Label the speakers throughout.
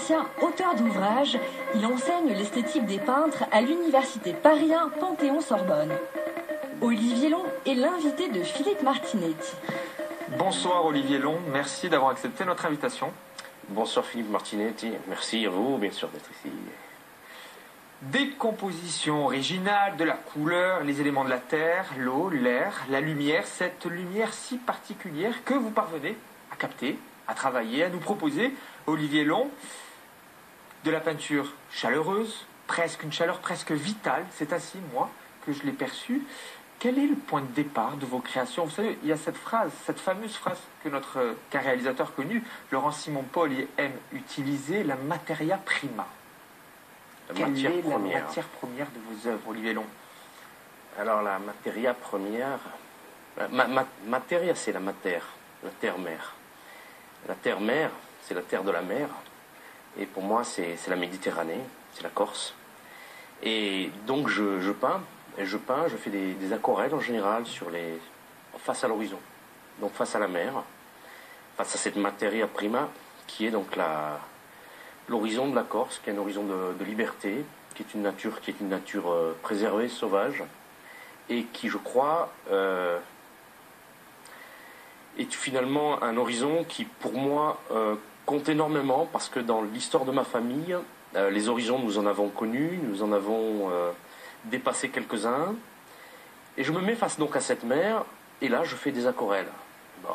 Speaker 1: Ancien auteur d'ouvrages, il enseigne l'esthétique des peintres à l'université Paris 1 Panthéon-Sorbonne. Olivier Long est l'invité de Philippe Martinetti.
Speaker 2: Bonsoir Olivier Long, merci d'avoir accepté notre invitation.
Speaker 3: Bonsoir Philippe Martinetti, merci à vous bien sûr d'être ici.
Speaker 2: Des compositions originales, de la couleur, les éléments de la terre, l'eau, l'air, la lumière, cette lumière si particulière que vous parvenez à capter, à travailler, à nous proposer, Olivier Long, de la peinture chaleureuse, presque une chaleur presque vitale, c'est ainsi moi que je l'ai perçue. Quel est le point de départ de vos créations? Vous savez, il y a cette phrase, cette fameuse phrase que qu'un réalisateur connu, Laurent Simon-Paul, aime utiliser, la materia prima. Quelle est la matière première de vos œuvres, Olivier Long?
Speaker 3: Alors la materia première, materia c'est la terre-mère. La terre-mère, c'est la terre de la mer, et pour moi c'est la Méditerranée, c'est la Corse. Et donc je peins, je fais des aquarelles en général face à l'horizon, donc face à la mer, face à cette materia prima qui est donc l'horizon de la Corse, qui est un horizon de liberté, qui est une nature préservée, sauvage, et qui, je crois, est finalement un horizon qui, pour moi, compte énormément, parce que dans l'histoire de ma famille, les horizons, nous en avons connus, nous en avons dépassé quelques-uns, et je me mets face donc à cette mer, et là, je fais des aquarelles. Bon.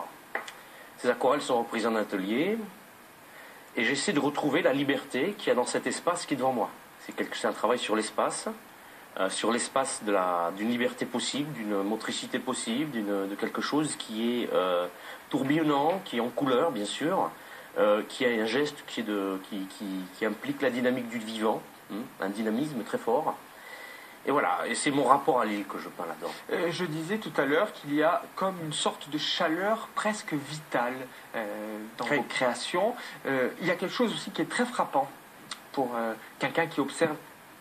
Speaker 3: Ces aquarelles sont reprises en atelier, et j'essaie de retrouver la liberté qu'il y a dans cet espace qui est devant moi. C'est un travail sur l'espace d'une liberté possible, d'une motricité possible, de quelque chose qui est tourbillonnant, qui est en couleur, bien sûr, qui a un geste qui implique la dynamique du vivant, un dynamisme très fort. Et voilà, et c'est mon rapport à l'île que je peins là-dedans.
Speaker 2: Je disais tout à l'heure qu'il y a comme une sorte de chaleur presque vitale dans vos créations. Il y a quelque chose aussi qui est très frappant pour quelqu'un qui observe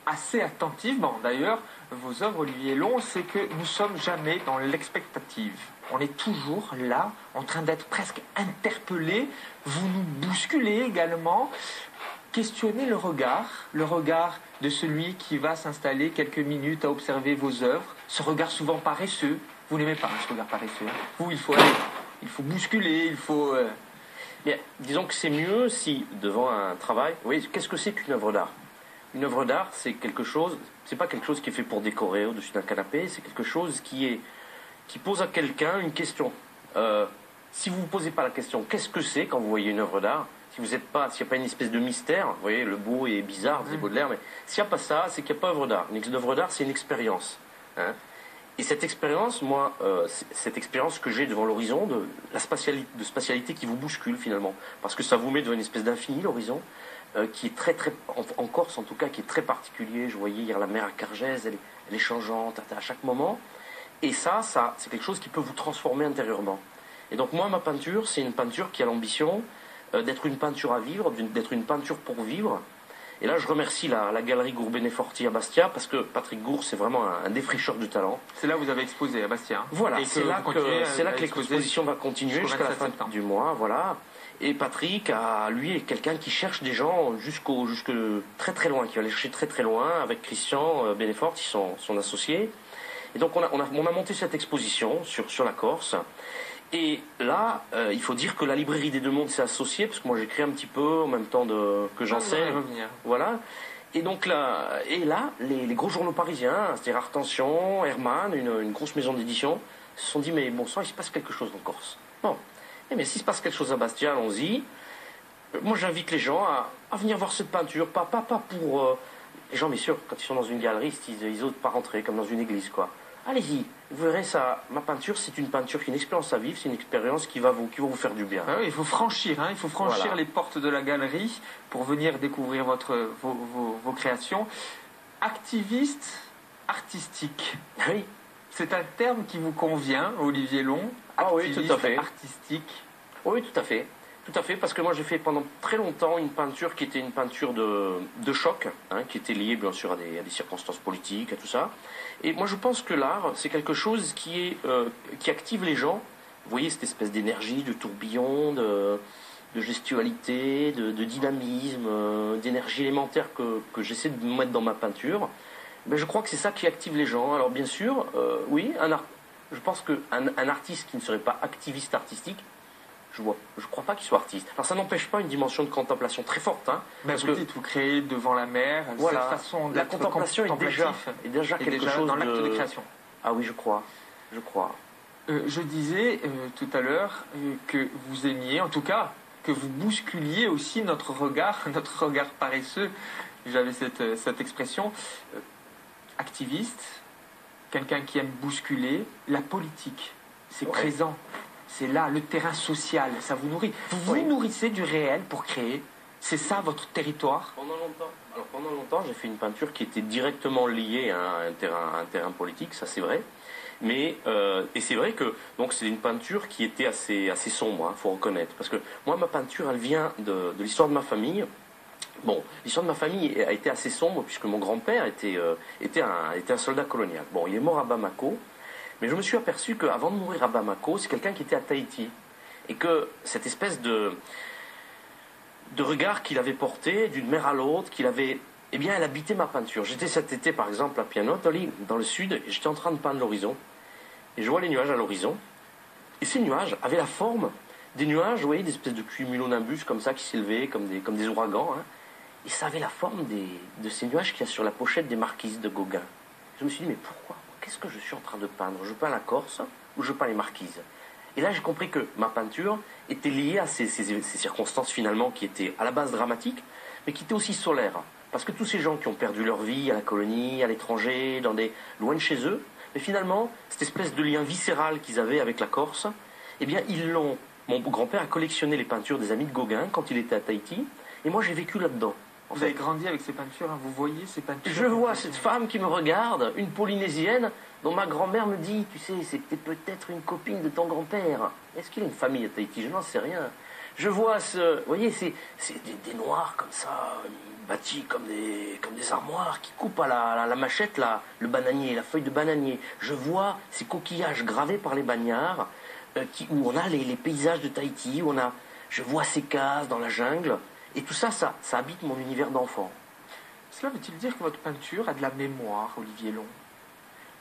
Speaker 2: assez attentivement, d'ailleurs, vos œuvres, Olivier Long, c'est que nous ne sommes jamais dans l'expectative. On est toujours là, en train d'être presque interpellés. Vous nous bousculez également. Questionnez le regard de celui qui va s'installer quelques minutes à observer vos œuvres. Ce regard souvent paresseux. Vous n'aimez pas ce regard paresseux. Vous, il faut bousculer, il faut...
Speaker 3: Bien, disons que c'est mieux si, devant un travail... Vous voyez, qu'est-ce que c'est qu'une œuvre d'art? Une œuvre d'art, c'est quelque chose... C'est pas quelque chose qui est fait pour décorer au-dessus d'un canapé, c'est quelque chose qui pose à quelqu'un une question. Si vous ne vous posez pas la question, qu'est-ce que c'est quand vous voyez une œuvre d'art? S'il n'y a pas une espèce de mystère, vous voyez, le beau est bizarre, c'est Baudelaire, mais s'il n'y a pas ça, c'est qu'il n'y a pas œuvre d'art. Une œuvre d'art, c'est une expérience. Hein. Et cette expérience, moi, cette expérience que j'ai devant l'horizon, de spatialité qui vous bouscule finalement, parce que ça vous met devant une espèce d'infini, l'horizon, qui est très, très, en Corse en tout cas, qui est très particulier. Je voyais hier la mer à Cargèse, elle est changeante à chaque moment. Et ça, c'est quelque chose qui peut vous transformer intérieurement. Et donc moi, ma peinture, c'est une peinture qui a l'ambition d'être une peinture à vivre, d'être une peinture pour vivre. Et là, je remercie la galerie Gourbenet-Forti à Bastia, parce que Patrick Gour, c'est vraiment un défricheur de talent.
Speaker 2: C'est là où vous avez exposé, à Bastia.
Speaker 3: Voilà, c'est là que l'exposition va continuer jusqu'à la fin du mois. Voilà. Et Patrick, lui, est quelqu'un qui cherche des gens jusque très très loin, qui va aller chercher très très loin, avec Christian Benefort, son associé. Et donc on a monté cette exposition sur la Corse. Et là, il faut dire que la librairie des Deux Mondes s'est associée, parce que moi j'écris un petit peu en même temps que j'enseigne. Voilà. Et donc là, les gros journaux parisiens, c'est-à-dire Artension, Hermann, une grosse maison d'édition, se sont dit, mais bon sang, il se passe quelque chose en Corse. Bon. Mais s'il se passe quelque chose à Bastia, allons-y. Moi j'invite les gens à venir voir cette peinture, pas pour... Les gens, bien sûr, quand ils sont dans une galerie, ils osent pas rentrer, comme dans une église, quoi. Allez-y, vous verrez ça. Ma peinture, c'est une peinture qui est une expérience à vivre, c'est une expérience qui va vous faire du bien.
Speaker 2: Ah oui, il faut franchir, voilà, les portes de la galerie pour venir découvrir vos créations. Activiste artistique.
Speaker 3: Oui.
Speaker 2: C'est un terme qui vous convient, Olivier Long.
Speaker 3: Activiste, oui, tout à fait.
Speaker 2: Artistique.
Speaker 3: Oui, tout à fait. Tout à fait, parce que moi j'ai fait pendant très longtemps une peinture qui était une peinture de choc, qui était liée bien sûr à des circonstances politiques, à tout ça. Et moi je pense que l'art, c'est quelque chose qui active les gens. Vous voyez cette espèce d'énergie, de tourbillon, de gestualité, de dynamisme, d'énergie élémentaire que j'essaie de mettre dans ma peinture, ben je crois que c'est ça qui active les gens. Alors bien sûr, oui, je pense qu'un artiste qui ne serait pas activiste artistique, je crois pas qu'il soit artiste. Alors ça n'empêche pas une dimension de contemplation très forte. Hein,
Speaker 2: parce que vous créez devant la mer,
Speaker 3: voilà,
Speaker 2: cette façon
Speaker 3: la contemplation est déjà quelque chose
Speaker 2: dans l'acte de création.
Speaker 3: Ah oui, je crois.
Speaker 2: Je disais tout à l'heure que vous aimiez, en tout cas, que vous bousculiez aussi notre regard paresseux. J'avais cette expression. Activiste, quelqu'un qui aime bousculer, la politique, c'est présent. C'est là, le terrain social, ça vous nourrit. Vous vous nourrissez du réel pour créer. C'est ça votre territoire.
Speaker 3: Pendant longtemps, j'ai fait une peinture qui était directement liée à un terrain politique, ça c'est vrai. Mais et c'est vrai que donc c'est une peinture qui était assez sombre, hein, faut reconnaître. Parce que moi, ma peinture, elle vient de l'histoire de ma famille. Bon, l'histoire de ma famille a été assez sombre puisque mon grand-père était un soldat colonial. Bon, il est mort à Bamako. Mais je me suis aperçu qu'avant de mourir à Bamako, c'est quelqu'un qui était à Tahiti. Et que cette espèce de regard qu'il avait porté d'une mer à l'autre, eh bien, elle habitait ma peinture. J'étais cet été, par exemple, à Pianottoli, dans le sud, et j'étais en train de peindre l'horizon. Et je vois les nuages à l'horizon. Et ces nuages avaient la forme des nuages, vous voyez, des espèces de cumulonimbus comme ça qui s'élevaient, comme des ouragans. Hein. Et ça avait la forme de ces nuages qu'il y a sur la pochette des marquises de Gauguin. Je me suis dit, mais pourquoi ? Qu'est-ce que je suis en train de peindre ? Je peins la Corse ou je peins les marquises ? Et là, j'ai compris que ma peinture était liée à ces circonstances finalement qui étaient à la base dramatiques, mais qui étaient aussi solaires. Parce que tous ces gens qui ont perdu leur vie à la colonie, à l'étranger, loin de chez eux, mais finalement, cette espèce de lien viscéral qu'ils avaient avec la Corse, eh bien, mon grand-père a collectionné les peintures des amis de Gauguin quand il était à Tahiti, et moi j'ai vécu là-dedans.
Speaker 2: Vous avez grandi avec ces peintures, hein, vous voyez ces peintures.
Speaker 3: Je vois cette femme qui me regarde, une Polynésienne, dont ma grand-mère me dit, tu sais, c'était peut-être une copine de ton grand-père. Est-ce qu'il a une famille à Tahiti ? Je n'en sais rien. Je vois vous voyez, c'est des noirs comme ça, bâtis comme des armoires, qui coupent à la machette le bananier, la feuille de bananier. Je vois ces coquillages gravés par les bagnards, où on a les paysages de Tahiti, je vois ces cases dans la jungle. Et tout ça, ça habite mon univers d'enfant.
Speaker 2: Cela veut-il dire que votre peinture a de la mémoire, Olivier Long ?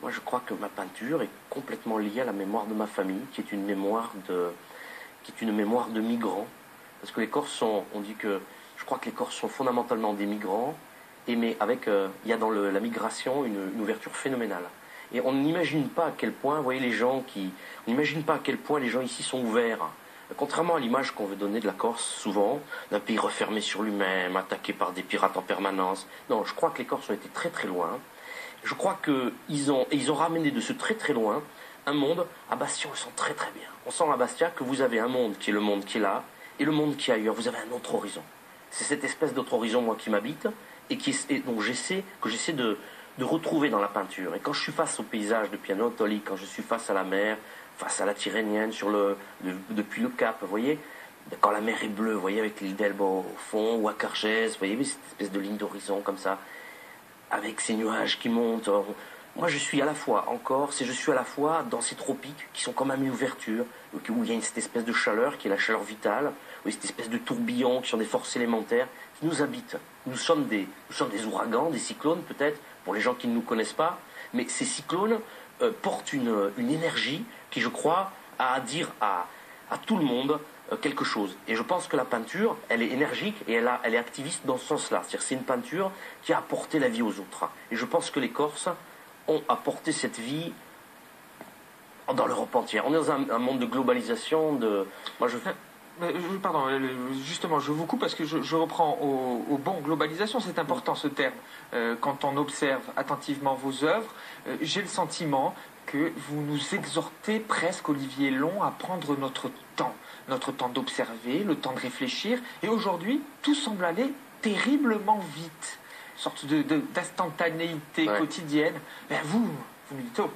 Speaker 3: Moi, je crois que ma peinture est complètement liée à la mémoire de ma famille, qui est une mémoire de migrants. Parce que les Corses je crois que les Corses sont fondamentalement des migrants, mais il y a dans la migration une ouverture phénoménale. Et on n'imagine pas à quel point, vous voyez, on n'imagine pas à quel point les gens ici sont ouverts. Contrairement à l'image qu'on veut donner de la Corse, souvent, d'un pays refermé sur lui-même, attaqué par des pirates en permanence. Non, je crois que les Corses ont été très très loin. Je crois qu'ils ont ramené de ce très très loin un monde. À Bastia, on le sent très très bien. On sent à Bastia que vous avez un monde qui est le monde qui est là, et le monde qui est ailleurs. Vous avez un autre horizon. C'est cette espèce d'autre horizon, moi, qui m'habite, et dont j'essaie de retrouver dans la peinture. Et quand je suis face au paysage de Pianottoli, quand je suis face à la mer, face à la Tyrrhénienne, depuis le Cap, vous voyez, quand la mer est bleue, vous voyez, avec l'île d'Elba au fond, ou à Cargès, vous voyez, cette espèce de ligne d'horizon comme ça, avec ces nuages qui montent. Moi, je suis à la fois en Corse, et je suis à la fois dans ces tropiques qui sont quand même une ouverture, où il y a cette espèce de chaleur qui est la chaleur vitale, où il y a cette espèce de tourbillons qui sont des forces élémentaires qui nous habitent. Nous sommes des ouragans, des cyclones peut-être, pour les gens qui ne nous connaissent pas, mais ces cyclones portent une énergie qui, je crois, a à dire à tout le monde quelque chose. Et je pense que la peinture, elle est énergique et elle est activiste dans ce sens-là. C'est-à-dire c'est une peinture qui a apporté la vie aux autres. Et je pense que les Corses ont apporté cette vie dans l'Europe entière. On est dans un monde de globalisation,
Speaker 2: Pardon, justement, je vous coupe parce que je reprends au bon globalisation, c'est important ce terme. Quand on observe attentivement vos œuvres, j'ai le sentiment que vous nous exhortez presque, Olivier Long, à prendre notre temps d'observer, le temps de réfléchir. Et aujourd'hui, tout semble aller terriblement vite. Une sorte d'instantanéité quotidienne. Ben vous me dites, oh,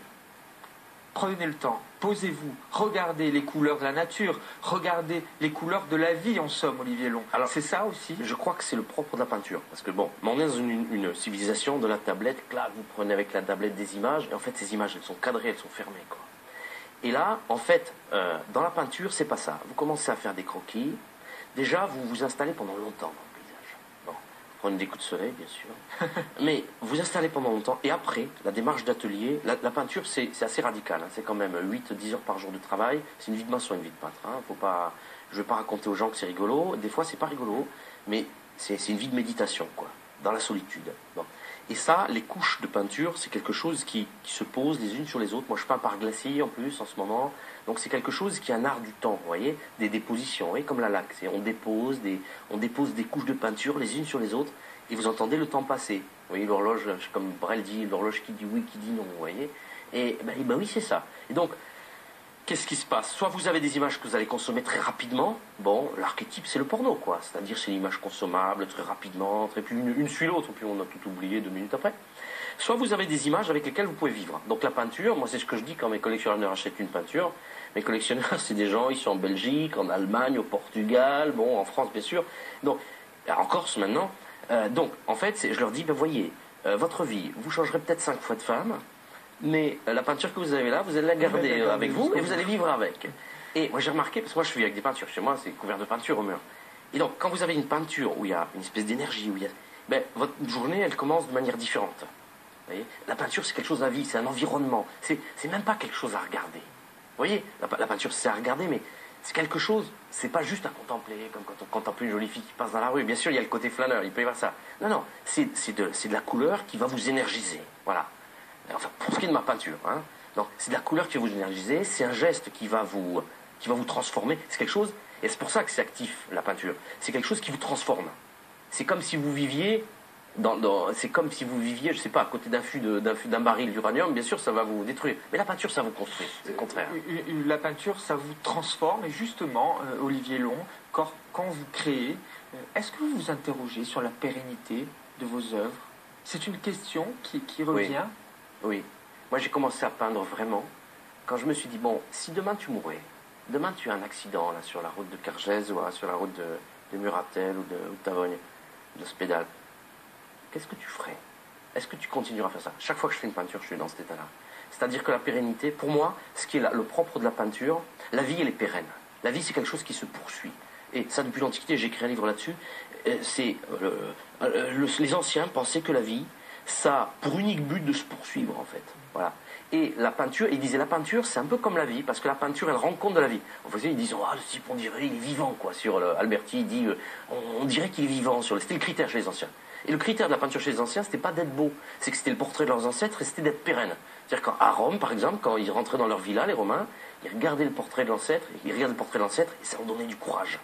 Speaker 2: prenez le temps, posez-vous, regardez les couleurs de la nature, regardez les couleurs de la vie en somme, Olivier Long. Alors c'est ça aussi.
Speaker 3: Je crois que c'est le propre de la peinture. Parce que bon, on est dans une civilisation de la tablette. Là, vous prenez avec la tablette des images, et en fait, ces images, elles sont cadrées, elles sont fermées, quoi. Et là, en fait, dans la peinture, c'est pas ça. Vous commencez à faire des croquis, Déjà, vous vous installez pendant longtemps dans le paysage. Bon, prenez des coups de soleil, bien sûr. Mais vous installez pendant longtemps. Et après, la démarche d'atelier, la peinture, c'est assez radical. Hein. C'est quand même 8-10 heures par jour de travail. C'est une vie de maçon, une vie de peintre. Hein. Faut pas, je ne vais pas raconter aux gens que c'est rigolo. Des fois, c'est pas rigolo. Mais c'est une vie de méditation, quoi. Dans la solitude. Bon. Et ça, les couches de peinture, c'est quelque chose qui se pose les unes sur les autres. Moi, je peins par glacier en plus en ce moment. Donc, c'est quelque chose qui est un art du temps, vous voyez, des dépositions, vous voyez, comme la laque. On dépose des couches de peinture les unes sur les autres et vous entendez le temps passer. Vous voyez, l'horloge, comme Brel dit, l'horloge qui dit oui, qui dit non, vous voyez. Et ben oui, c'est ça. Et donc, qu'est-ce qui se passe? Soit vous avez des images que vous allez consommer très rapidement. Bon, l'archétype, c'est le porno, quoi. C'est-à-dire, c'est une image consommable très rapidement, très plus une suit l'autre, puis on a tout oublié 2 minutes après. Soit vous avez des images avec lesquelles vous pouvez vivre. Donc la peinture, moi c'est ce que je dis quand mes collectionneurs achètent une peinture. Mes collectionneurs, c'est des gens, ils sont en Belgique, en Allemagne, au Portugal, bon, en France bien sûr. Donc, en Corse maintenant. Donc, en fait, je leur dis, ben voyez, votre vie, vous changerez peut-être 5 fois de femme, mais la peinture que vous avez là, vous allez la garder avec vous et vous allez vivre avec. Et moi j'ai remarqué, parce que moi je vis avec des peintures, chez moi c'est couvert de peinture au mur. Et donc, quand vous avez une peinture où il y a une espèce d'énergie, votre journée, elle commence de manière différente. Vous voyez, la peinture, c'est quelque chose à vivre, c'est un environnement. C'est même pas quelque chose à regarder. Vous voyez, la peinture, c'est à regarder, mais c'est quelque chose, c'est pas juste à contempler, comme quand on contemple une jolie fille qui passe dans la rue. Bien sûr, il y a le côté flâneur, il peut y avoir ça. Non, c'est de la couleur qui va vous énergiser. Voilà. Enfin, pour ce qui est de ma peinture, hein. Donc, c'est de la couleur qui va vous énergiser, c'est un geste qui va vous transformer. C'est quelque chose, et c'est pour ça que c'est actif, la peinture. C'est quelque chose qui vous transforme. C'est comme si vous viviez... c'est comme si vous viviez, je sais pas, à côté d'un baril d'uranium, bien sûr, ça va vous détruire. Mais la peinture, ça vous construit, c'est le contraire.
Speaker 2: La peinture, ça vous transforme. Et justement, Olivier Long, quand vous créez, est-ce que vous vous interrogez sur la pérennité de vos œuvres? C'est une question qui revient.
Speaker 3: Oui. Moi, j'ai commencé à peindre vraiment quand je me suis dit, bon, si demain tu mourais, demain tu as un accident là, sur la route de Cargèse ou sur la route de Muratel ou de Tavogne, de Spédale, qu'est-ce que tu ferais? Est-ce que tu continueras à faire ça? Chaque fois que je fais une peinture, je suis dans cet état-là. C'est-à-dire que la pérennité, pour moi, ce qui est le propre de la peinture, la vie, elle est pérenne. La vie, c'est quelque chose qui se poursuit. Et ça, depuis l'Antiquité, j'ai écrit un livre là-dessus. Les anciens pensaient que la vie, ça a pour unique but de se poursuivre, en fait. Voilà. Et la peinture, ils disaient la peinture, c'est un peu comme la vie, parce que la peinture, elle rend compte de la vie. Ils disent, le type, on dirait, il est vivant, quoi. Sur Alberti, il dit, on dirait qu'il est vivant. C'était le critère chez les anciens. Et le critère de la peinture chez les anciens, c'était pas d'être beau, c'est que c'était le portrait de leurs ancêtres et c'était d'être pérenne. C'est-à-dire qu'à Rome, par exemple, quand ils rentraient dans leur villa, les Romains, ils regardaient le portrait de l'ancêtre, et ça leur donnait du courage.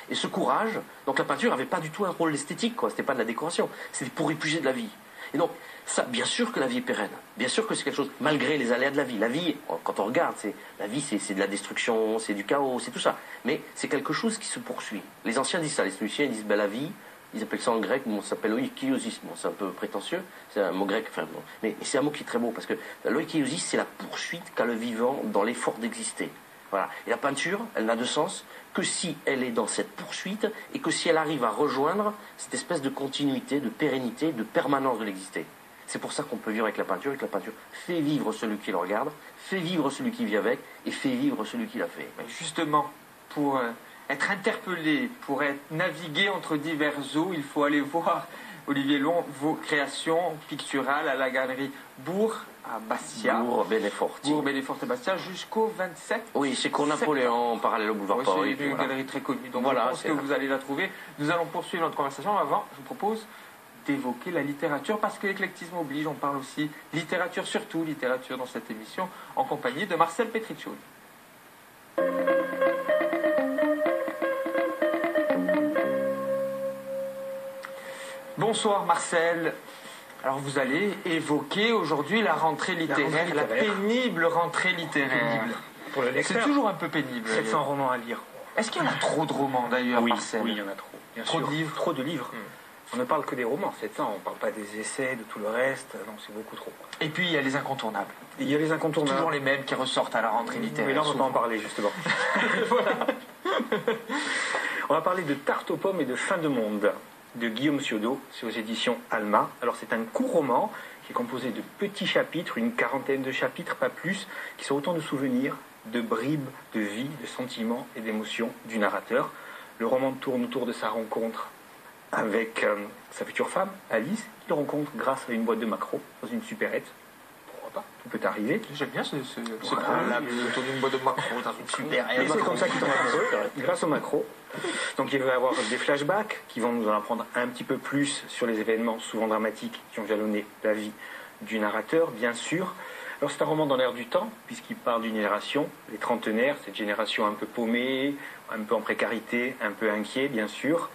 Speaker 3: Et ce courage, donc la peinture n'avait pas du tout un rôle esthétique, quoi. C'était pas de la décoration, c'était pour épuiser de la vie. Et donc, ça, bien sûr que la vie est pérenne, bien sûr que c'est quelque chose, malgré les aléas de la vie. La vie, quand on regarde, la vie, c'est de la destruction, c'est du chaos, c'est tout ça. Mais c'est quelque chose qui se poursuit. Les anciens disent ça, les stoïciens disent, la vie, ils appellent ça en grec, ça s'appelle l'oikiosis. Bon, c'est un peu prétentieux, c'est un mot grec, enfin, bon, mais c'est un mot qui est très beau, parce que l'oikiosis, c'est la poursuite qu'a le vivant dans l'effort d'exister. Voilà. Et la peinture, elle n'a de sens que si elle est dans cette poursuite et que si elle arrive à rejoindre cette espèce de continuité, de pérennité, de permanence de l'exister. C'est pour ça qu'on peut vivre avec la peinture, et que la peinture fait vivre celui qui le regarde, fait vivre celui qui vit avec, et fait vivre celui qui l'a fait.
Speaker 2: Justement, pour être interpellé, pour être navigué entre divers eaux, il faut aller voir, Olivier Long, vos créations picturales à la galerie Bourg à Bastia.
Speaker 3: Bourg, Belleforti.
Speaker 2: Bourg, Belleforti et Bastia jusqu'au 27.
Speaker 3: Oui, c'est Cours Napoléon, parallèle au boulevard Paris.
Speaker 2: C'est une galerie très connue, donc
Speaker 3: voilà,
Speaker 2: je pense que vous allez la trouver. Nous allons poursuivre notre conversation. Avant, je vous propose d'évoquer la littérature, parce que l'éclectisme oblige, on parle aussi littérature, surtout littérature dans cette émission, en compagnie de Marcel Petriccioni. Bonsoir Marcel. Alors vous allez évoquer aujourd'hui la rentrée littéraire, la pénible rentrée littéraire.
Speaker 4: Pour le lecteur.
Speaker 2: C'est toujours un peu pénible.
Speaker 4: 700 romans à lire.
Speaker 2: Est-ce qu'il y en a trop de romans d'ailleurs,
Speaker 4: Oui,
Speaker 2: Marcel?
Speaker 4: oui, il y en a trop. Bien
Speaker 2: Trop
Speaker 4: sûr.
Speaker 2: de livres.
Speaker 4: Trop de livres. On ne parle que des romans, 700. On ne parle pas des essais, de tout le reste. Non, c'est beaucoup trop.
Speaker 2: Et puis il y a les incontournables.
Speaker 4: Il y a les incontournables.
Speaker 2: Toujours les mêmes qui ressortent à la rentrée littéraire.
Speaker 4: Mais là, on ne va pas en parler, justement.
Speaker 2: Voilà.
Speaker 4: On va parler de Tarte aux pommes et de Fin de monde de Guillaume Ciodo. C'est aux éditions Alma. Alors, c'est un court roman qui est composé de petits chapitres, une quarantaine de chapitres, pas plus, qui sont autant de souvenirs, de bribes de vie, de sentiments et d'émotions du narrateur. Le roman tourne autour de sa rencontre avec sa future femme, Alice, qu'il rencontre grâce à une boîte de maquereaux dans une supérette. Pourquoi pas, tout peut arriver.
Speaker 2: J'aime bien ce préalable autour d'une boîte de maquereaux dans une supérette.
Speaker 4: Et c'est comme ça qu'il tombe amoureux, grâce au maquereau. Donc il va y avoir des flashbacks qui vont nous en apprendre un petit peu plus sur les événements souvent dramatiques qui ont jalonné la vie du narrateur, bien sûr. Alors c'est un roman dans l'air du temps, puisqu'il parle d'une génération, les trentenaires, cette génération un peu paumée, un peu en précarité, un peu inquiet, bien sûr.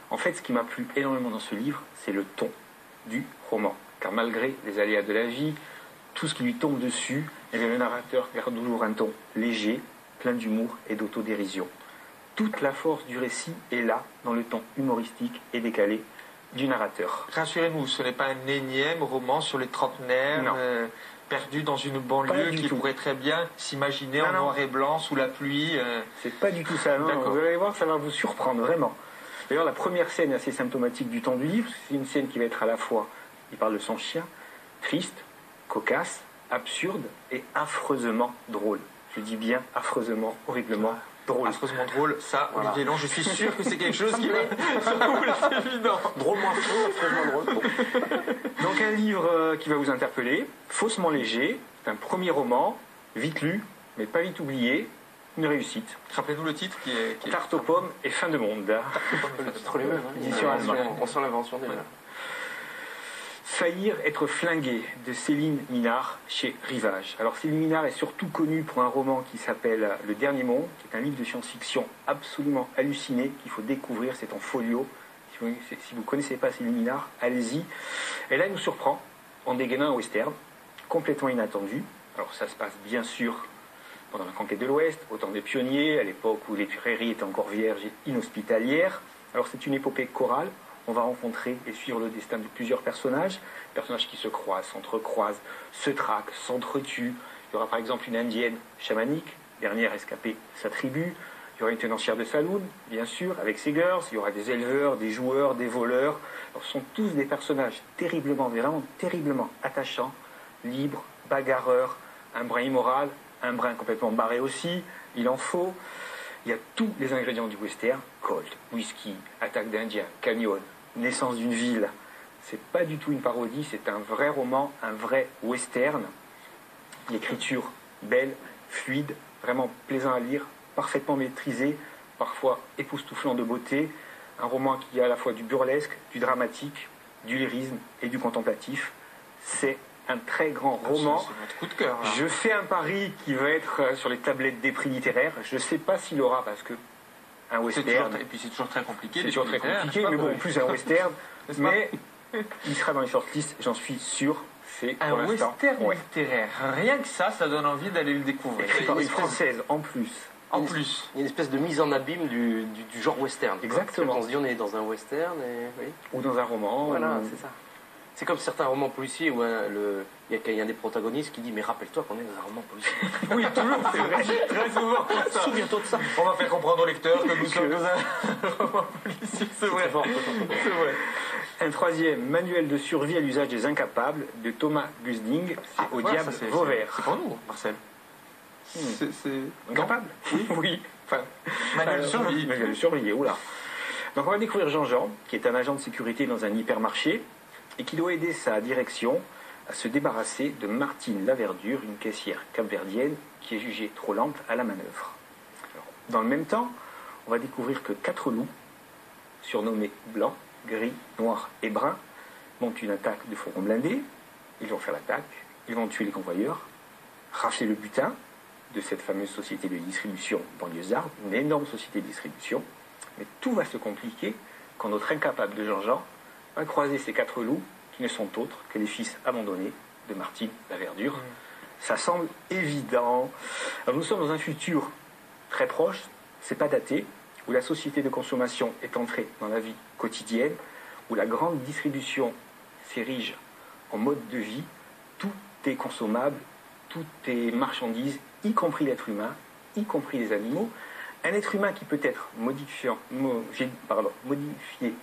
Speaker 4: En fait, ce qui m'a plu énormément dans ce livre, c'est le ton du roman. Car malgré les aléas de la vie, tout ce qui lui tombe dessus, eh bien, le narrateur garde toujours un ton léger, plein d'humour et d'autodérision. Toute la force du récit est là, dans le ton humoristique et décalé du narrateur.
Speaker 2: Rassurez-nous, ce n'est pas un énième roman sur les trentenaires perdus dans une banlieue qui pourrait très bien s'imaginer en noir et blanc, sous la pluie.
Speaker 4: C'est pas du tout ça, non. Vous allez voir, ça va vous surprendre, vraiment. D'ailleurs, la première scène est assez symptomatique du ton du livre. C'est une scène qui va être à la fois, il parle de son chien, triste, cocasse, absurde et affreusement drôle. Je dis bien affreusement, horriblement drôle.
Speaker 2: Affreusement drôle, ça, voilà. Olivier Long, je suis sûr que c'est quelque chose qui va... c'est évident.
Speaker 3: Drôlement affreux, affreusement drôle. Bon.
Speaker 4: Donc un livre qui va vous interpeller, faussement léger, c'est un premier roman, vite lu, mais pas vite oublié, une réussite.
Speaker 2: Rappelez-nous le titre qui est...
Speaker 4: Tarte aux pommes et fin de monde.
Speaker 3: Trop les mêmes,
Speaker 4: édition allemande.
Speaker 3: On sent l'invention déjà.
Speaker 4: Faillir être flingué de Céline Minard chez Rivage. Alors Céline Minard est surtout connue pour un roman qui s'appelle Le Dernier Monde, qui est un livre de science-fiction absolument halluciné qu'il faut découvrir, c'est en folio. Si vous ne connaissez pas Céline Minard, allez-y. Et là, elle nous surprend en dégainant un western complètement inattendu. Alors ça se passe bien sûr pendant la conquête de l'Ouest, au temps des pionniers, à l'époque où les prairies étaient encore vierges et inhospitalières. Alors c'est une épopée chorale. On va rencontrer et suivre le destin de plusieurs personnages qui se croisent, s'entrecroisent, se traquent, s'entretuent. Il y aura par exemple une indienne chamanique, dernière escapée de sa tribu. Il y aura une tenancière de saloon, bien sûr, avec ses girls. Il y aura des éleveurs, des joueurs, des voleurs. Alors, ce sont tous des personnages terriblement, vraiment terriblement attachants, libres, bagarreurs, un brin immoral, un brin complètement barré aussi. Il en faut. Il y a tous les ingrédients du western, Colt, whisky, attaque d'Indien, canyon, naissance d'une ville. C'est pas du tout une parodie, c'est un vrai roman, un vrai western. L'écriture belle, fluide, vraiment plaisant à lire, parfaitement maîtrisé, parfois époustouflant de beauté. Un roman qui a à la fois du burlesque, du dramatique, du lyrisme et du contemplatif. C'est un très grand roman.
Speaker 2: C'est notre coup de cœur. Hein.
Speaker 4: Je fais un pari qui va être sur les tablettes des prix littéraires. Je ne sais pas s'il aura, parce que un western...
Speaker 2: Et puis c'est toujours très compliqué.
Speaker 4: C'est toujours très compliqué, mais bon, en plus un western. Mais il sera dans les shortlists, j'en suis sûr. C'est
Speaker 2: un western littéraire. Rien que ça donne envie d'aller le découvrir.
Speaker 4: Écrit par une française, en plus.
Speaker 2: En plus.
Speaker 3: Il y a une espèce de mise en abîme du genre western.
Speaker 4: Exactement.
Speaker 3: On se dit on est dans un western et... oui.
Speaker 4: Ou dans un roman.
Speaker 3: Voilà, c'est ça. C'est comme certains romans policiers où il y a un des protagonistes qui dit mais rappelle-toi qu'on est dans un roman policier.
Speaker 2: Oui, toujours, c'est vrai. Très souvent.
Speaker 3: Souviens-toi de ça.
Speaker 2: On va faire comprendre au lecteur que nous sommes dans un roman policier. C'est vrai.
Speaker 4: C'est vrai. Un troisième, Manuel de survie à l'usage des incapables, de Thomas Gusding. C'est au diable Vauvert.
Speaker 2: C'est pour nous, Marcel. C'est
Speaker 4: incapable. Oui.
Speaker 2: Enfin, Manuel de survie.
Speaker 4: Manuel de survie, oula. Donc on va découvrir Jean-Jean, qui est un agent de sécurité dans un hypermarché, et qui doit aider sa direction à se débarrasser de Martine Laverdure, une caissière capverdienne qui est jugée trop lente à la manœuvre. Alors, dans le même temps, on va découvrir que 4 loups, surnommés blancs, gris, noirs et bruns, montent une attaque de fourgon blindé. Ils vont faire l'attaque, ils vont tuer les convoyeurs, rafler le butin de cette fameuse société de distribution banlieusarde, une énorme société de distribution. Mais tout va se compliquer quand notre incapable de Jean-Jean va croiser ces 4 loups qui ne sont autres que les fils abandonnés de Martine Laverdure. Ça semble évident. Alors nous sommes dans un futur très proche, c'est pas daté, où la société de consommation est entrée dans la vie quotidienne, où la grande distribution s'érige en mode de vie, tout est consommable, tout est marchandise, y compris l'être humain, y compris les animaux. Un être humain qui peut être modifié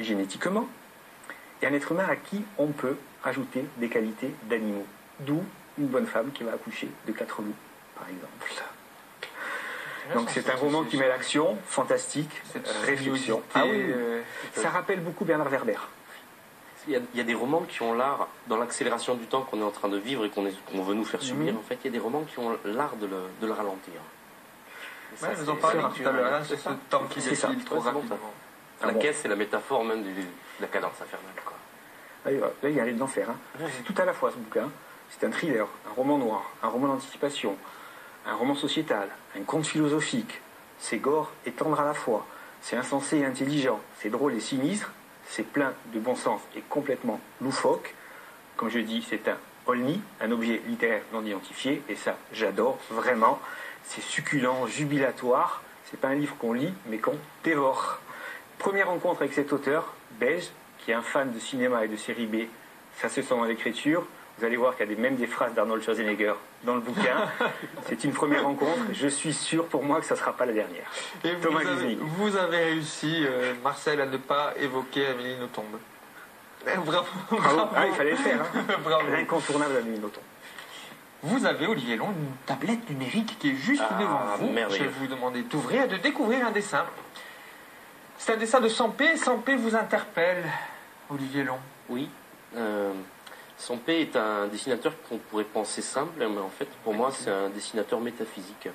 Speaker 4: génétiquement, et un être humain à qui on peut rajouter des qualités d'animaux. D'où une bonne femme qui va accoucher de 4 loups, par exemple. Donc c'est un roman qui met l'action, fantastique, réflexion. Ah oui, ça rappelle beaucoup Bernard Werber.
Speaker 3: Il y a des romans qui ont l'art, dans l'accélération du temps qu'on est en train de vivre et qu'on veut nous faire subir, en fait, il y a des romans qui ont l'art de le ralentir.
Speaker 2: Oui, nous en parlions tout à l'heure, c'est ce temps qui défile trop rapidement.
Speaker 3: La caisse, c'est la métaphore même de la cadence infernale. Quoi.
Speaker 4: Là, il arrive d'en faire. Hein. C'est tout à la fois ce bouquin. C'est un thriller, un roman noir, un roman d'anticipation, un roman sociétal, un conte philosophique. C'est gore et tendre à la fois. C'est insensé et intelligent. C'est drôle et sinistre. C'est plein de bon sens et complètement loufoque. Comme je dis, c'est un olni, un objet littéraire non identifié. Et ça, j'adore vraiment. C'est succulent, jubilatoire. C'est pas un livre qu'on lit, mais qu'on dévore. Première rencontre avec cet auteur, belge, qui est un fan de cinéma et de série B. Ça se sent dans l'écriture. Vous allez voir qu'il y a même des phrases d'Arnold Schwarzenegger dans le bouquin. C'est une première rencontre. Je suis sûr pour moi que ça ne sera pas la dernière.
Speaker 2: Et vous avez réussi, Marcel, à ne pas évoquer Amélie Nothomb. Bravo.
Speaker 4: Ah, il fallait le faire. Hein.
Speaker 2: Bravo.
Speaker 4: L'incontournable Amélie Nothomb.
Speaker 2: Vous avez, Olivier Long, une tablette numérique qui est juste devant vous.
Speaker 3: Merveilleux.
Speaker 2: Je vais vous demander d'ouvrir et de découvrir un dessin. C'est un dessin de Sampé. Sampé vous interpelle, Olivier Long.
Speaker 3: Oui. Sampé est un dessinateur qu'on pourrait penser simple, mais en fait, pour moi, c'est un dessinateur métaphysique.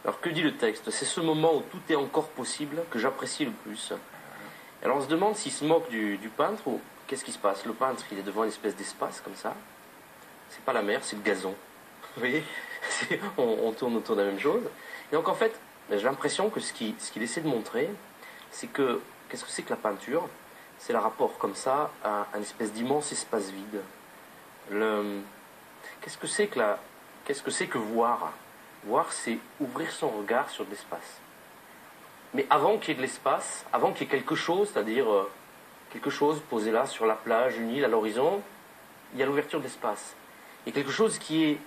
Speaker 3: Alors, que dit le texte? C'est ce moment où tout est encore possible que j'apprécie le plus. Alors, on se demande s'il se moque du peintre ou qu'est-ce qui se passe. Le peintre, il est devant une espèce d'espace comme ça. C'est pas la mer, c'est le gazon. Vous voyez, on tourne autour de la même chose. Et donc, en fait, j'ai l'impression que ce qu'il essaie de montrer, c'est que, qu'est-ce que c'est que la peinture? C'est le rapport comme ça à un espèce d'immense espace vide. Qu'est-ce que c'est que voir? Voir, c'est ouvrir son regard sur de l'espace. Mais avant qu'il y ait de l'espace, avant qu'il y ait quelque chose, c'est-à-dire quelque chose posé là sur la plage, une île à l'horizon, il y a l'ouverture de l'espace. Il y a quelque chose qui est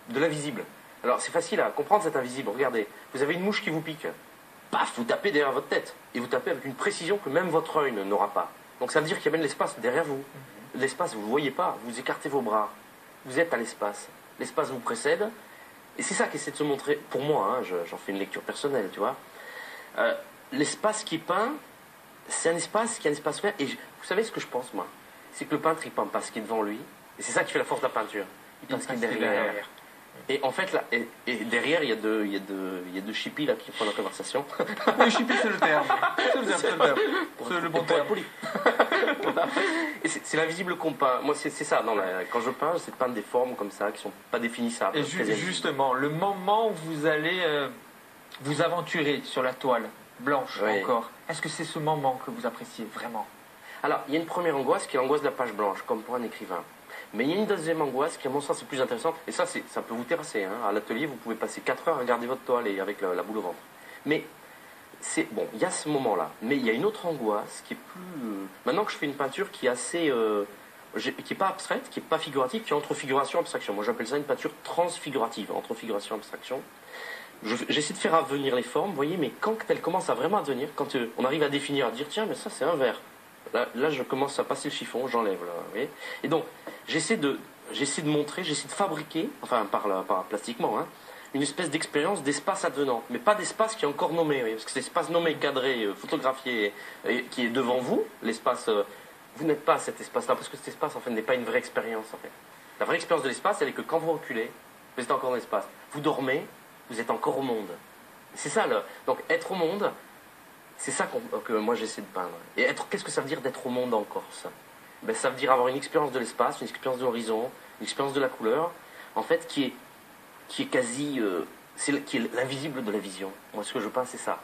Speaker 3: de l'invisible. Alors c'est facile à comprendre cet invisible. Regardez, vous avez une mouche qui vous pique. Paf, vous tapez derrière votre tête. Et vous tapez avec une précision que même votre œil n'aura pas. Donc ça veut dire qu'il y a même l'espace derrière vous. L'espace, vous ne le voyez pas. Vous écartez vos bras. Vous êtes à l'espace. L'espace vous précède. Et c'est ça qu'essaie de se montrer, pour moi, hein, j'en fais une lecture personnelle, tu vois. L'espace qui est peint, c'est un espace qui est un espace vert. Et vous savez ce que je pense, moi? C'est que le peintre, il ne peint pas ce qui est devant lui. Et c'est ça qui fait la force de la peinture. Il peint ce qui est derrière. Et en fait, là, et derrière, il y a deux chippies là, qui font la conversation.
Speaker 2: Oui, chippie, c'est le terme. C'est le bon terme.
Speaker 3: Voilà. Et c'est l'invisible qu'on peint. Moi, c'est ça. Non, quand je peins, c'est de peindre des formes comme ça, qui ne sont pas définissables.
Speaker 2: Et justement, le moment où vous allez vous aventurer sur la toile blanche encore, est-ce que c'est ce moment que vous appréciez vraiment?
Speaker 3: Alors, il y a une première angoisse qui est l'angoisse de la page blanche, comme pour un écrivain. Mais il y a une deuxième angoisse qui, à mon sens, est plus intéressante. Et ça peut vous terrasser. Hein. À l'atelier, vous pouvez passer 4 heures à regarder votre toile et avec la boule au ventre. Mais bon, il y a ce moment-là. Mais il y a une autre angoisse qui est plus... Maintenant que je fais une peinture qui est assez... qui n'est pas abstraite, qui n'est pas figurative, qui est entre figuration et abstraction. Moi, j'appelle ça une peinture transfigurative, entre figuration et abstraction. J'essaie de faire advenir les formes, vous voyez, mais quand elles commencent à vraiment advenir, quand on arrive à définir, à dire, tiens, mais ça, c'est un verre. Là, je commence à passer le chiffon, j'enlève, là, vous voyez. Et donc, j'essaie de montrer, j'essaie de fabriquer, enfin, par plastiquement, hein, une espèce d'expérience d'espace advenant, mais pas d'espace qui est encore nommé, vous voyez, parce que c'est l'espace nommé, cadré, photographié, qui est devant vous, l'espace, vous n'êtes pas à cet espace-là, parce que cet espace, en fait, n'est pas une vraie expérience, en fait. La vraie expérience de l'espace, elle est que quand vous reculez, vous êtes encore dans l'espace. Vous dormez, vous êtes encore au monde. C'est ça, donc, être au monde... C'est ça que moi j'essaie de peindre. Et qu'est-ce que ça veut dire d'être au monde en Corse? Ça veut dire avoir une expérience de l'espace, une expérience de l'horizon, une expérience de la couleur, en fait, qui est quasi... qui est l'invisible de la vision. Moi, ce que je peins, c'est ça.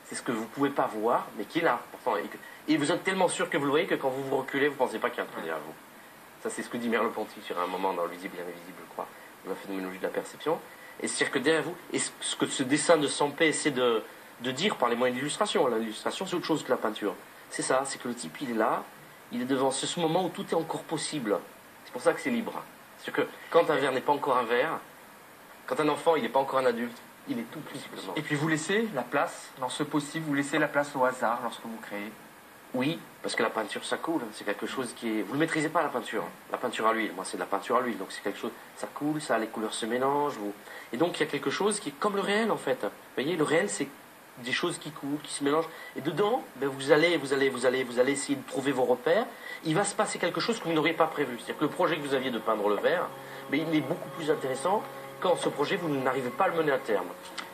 Speaker 3: C'est ce que vous ne pouvez pas voir, mais qui est là, pourtant. Et vous êtes tellement sûr que vous le voyez que quand vous vous reculez, vous ne pensez pas qu'il y a un truc derrière vous. Ça, c'est ce que dit Merleau-Ponty sur un moment dans Le visible et l'invisible, je crois, dans la phénoménologie de la perception. Et c'est-à-dire que derrière vous, et ce que ce dessin de Sampé essaie de dire par les moyens d'illustration. L'illustration, c'est autre chose que la peinture. C'est ça, c'est que le type, il est là, il est devant ce moment où tout est encore possible. C'est pour ça que c'est libre. C'est-à-dire que quand un verre n'est pas encore un verre, quand un enfant, il n'est pas encore un adulte, il est tout possiblement.
Speaker 2: Et puis vous laissez la place, dans ce possible, vous laissez la place au hasard lorsque vous créez.
Speaker 3: Oui, parce que la peinture, ça coule. C'est quelque chose qui est... Vous ne maîtrisez pas, la peinture. La peinture à l'huile, moi, c'est de la peinture à l'huile. Donc, c'est quelque chose... Ça coule, ça, les couleurs se mélangent. Et donc, il y a quelque chose qui est comme le réel, en fait. Vous voyez, le réel, c'est des choses qui coulent, qui se mélangent. Et dedans, ben, vous allez essayer de trouver vos repères. Il va se passer quelque chose que vous n'auriez pas prévu. C'est-à-dire que le projet que vous aviez de peindre le verre, ben, il est beaucoup plus intéressant quand ce projet, vous n'arrivez pas à le mener à terme.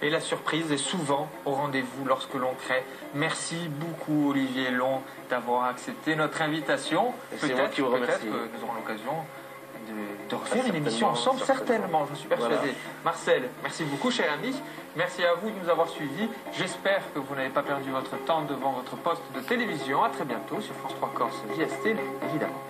Speaker 2: Et la surprise est souvent au rendez-vous lorsque l'on crée. Merci beaucoup Olivier Long d'avoir accepté notre invitation.
Speaker 3: Peut-être que nous
Speaker 2: aurons l'occasion de refaire une émission ensemble, certainement, je suis persuadé. Voilà. Marcel, merci beaucoup cher ami. Merci à vous de nous avoir suivis. J'espère que vous n'avez pas perdu votre temps devant votre poste de télévision. À très bientôt sur France 3 Corse VST, évidemment.